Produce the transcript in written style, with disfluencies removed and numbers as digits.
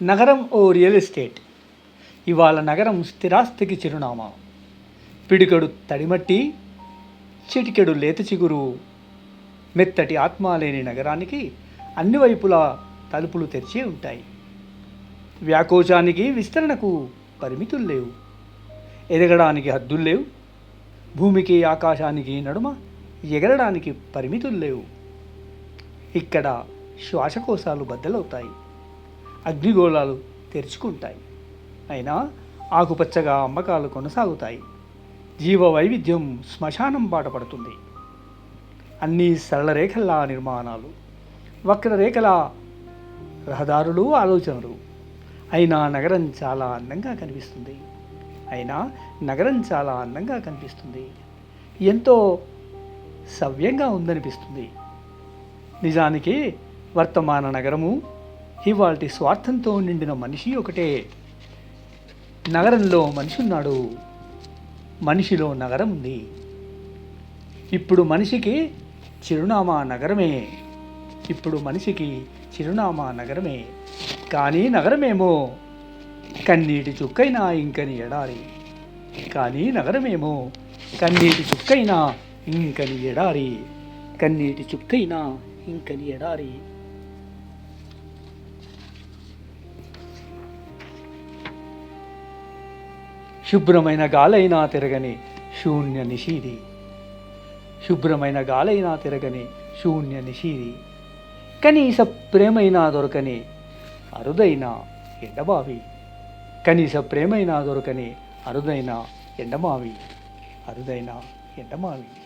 నగరం ఓ real estate. ఇవాళ నగరం స్థిరాస్తికి చిరునామా. పిడికడు తడిమట్టి, చిటికెడు లేత చిగురు, మెత్తటి ఆత్మ లేని నగరానికి అన్ని వైపులా తలుపులు తెరిచి ఉంటాయి. వ్యాకోచానికి, విస్తరణకు పరిమితులు లేవు. ఎదగడానికి హద్దులు లేవు. భూమికి ఆకాశానికి నడుమ ఎగరడానికి పరిమితులు లేవు. ఇక్కడ శ్వాసకోశాలు బద్దలవుతాయి, అగ్నిగోళాలు తెరుచుకుంటాయి. అయినా ఆకుపచ్చగా అమ్మకాలు కొనసాగుతాయి. జీవ వైవిధ్యం శ్మశానం బాట పడుతుంది. అన్నీ సరళ రేఖల నిర్మాణాలు, వక్రరేఖల రహదారులు, ఆలోచనలు. అయినా నగరం చాలా అందంగా కనిపిస్తుంది. ఎంతో సవ్యంగా ఉందనిపిస్తుంది. నిజానికి వర్తమాన నగరము, ఇవాల్టి స్వార్థంతో నిండిన మనిషి ఒకటే. నగరంలో మనిషి ఉన్నాడు, మనిషిలో నగరం ఉంది. ఇప్పుడు మనిషికి చిరునామా నగరమే. కానీ నగరమేమో కన్నీటి చుక్కైనా ఇంకని ఎడారి. శుభ్రమైన గాలైనా తిరగని శూన్య నిషీది. కనీస ప్రేమైనా దొరకని అరుదైన ఎండమావి.